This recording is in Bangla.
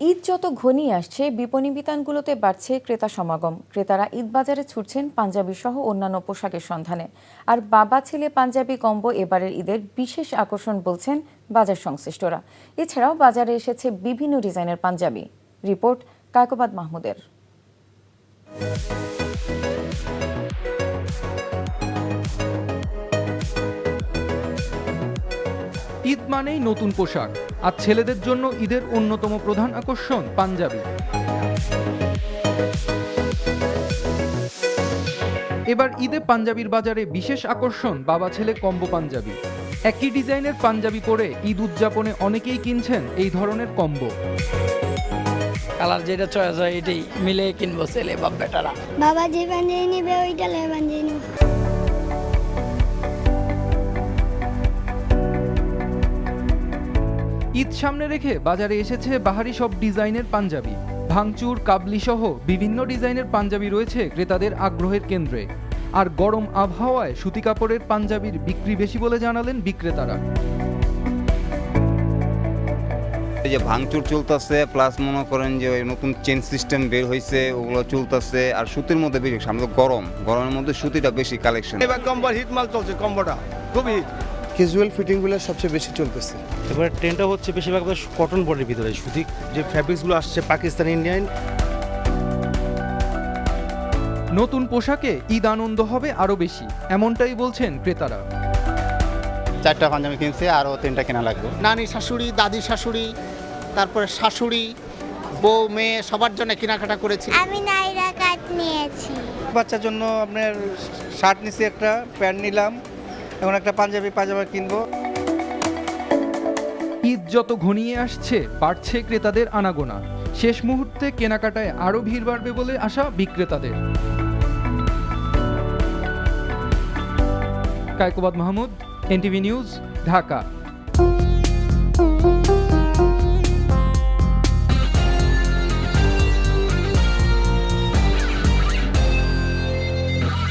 ঈদ যত ঘনিয়ে আসছে বিপণী বিতানগুলোতে বাড়ছে ক্রেতা সমাগম। ক্রেতারা ঈদ বাজারে ছুটছেন পাঞ্জাবি সহ অন্যান্য পোশাকের সন্ধানে। আর বাবা ছেলে পাঞ্জাবি কম্বো এবারের ঈদের বিশেষ আকর্ষণ বলছেন বাজার সংশ্লিষ্টরা। এছাড়াও বাজারে এসেছে বিভিন্ন ডিজাইনের পাঞ্জাবি। রিপোর্ট কায়কোবাদ মাহমুদের। ঈদ মানেই নতুন পোশাক, আর ছেলেদের জন্য ঈদের অন্যতম প্রধান আকর্ষণ পাঞ্জাবি। এবার ঈদে পাঞ্জাবির বাজারে বিশেষ আকর্ষণ বাবা ছেলে কম্বো পাঞ্জাবি। একই ডিজাইনের পাঞ্জাবি পরে ঈদ উদযাপনে অনেকেই কিনছেন এই ধরনের কম্বো। কালার যেটা চয়েস হয় এটাই মিলে কিনবো ছেলে বাপ বেটারা। বাবা যে পাঞ্জাবি নিবে ওইটা লে পাঞ্জাবি নিব। ঈদ সামনে রেখে বাজারে এসেছে বাহারি সব ডিজাইনের পাঞ্জাবি। ভাঙচুর, কাবলি সহ বিভিন্ন ডিজাইনের পাঞ্জাবি রয়েছে ক্রেতাদের আগ্রহের কেন্দ্রে। আর গরম আবহাওয়ায় সুতি কাপড়ের পাঞ্জাবির বিক্রি বেশি বলে জানালেন বিক্রেতারা। এই যে ভাঙচুর চলতেছে, প্লাস মনে করেন যে নতুন চেন সিস্টেম বের হয়েছে, ওগুলো চলতেছে। আর সুতির মধ্যে বেশি, সামনে তো গরমের মধ্যে সুতিটা বেশি কালেকশন। এবার কম্বল হিট মাল চলছে, কম্বোটা খুব হিট। ক্যাজুয়াল ফিটিংগুলো সবচেয়ে বেশি চলতেছে। এবার ট্রেনটা হচ্ছে বেশিরভাগ কটন বডির ভিতরে, সুতি যে ফ্যাব্রিক্সগুলো আসছে পাকিস্তান, ইন্ডিয়ান। নতুন পোশাকে ঈদ আনন্দ হবে আরও বেশি, এমনটাই বলছেন ক্রেতারা। 4টা পাঞ্জাবি কিনছে, আরও 3টা কেনা লাগবে। নানি শাশুড়ি, দাদি শাশুড়ি, তারপরে শাশুড়ি, বউ, মেয়ে সবার জন্য কেনাকাটা করেছি। আমি নাইরা কাট নিয়েছি। বাচ্চার জন্য আপনার শার্ট নিছি, একটা প্যান্ট নিলাম, এখন একটা পাঞ্জাবি পাজামা কিনবো। ঈদ যত ঘনিয়ে আসছে বাড়ছে ক্রেতাদের আনাগোনা। শেষ মুহূর্তে কেনাকাটায় আরও ভিড় বাড়বে বলে আশা বিক্রেতাদের। Kaikobad Mahmud, NTV news, Dhaka.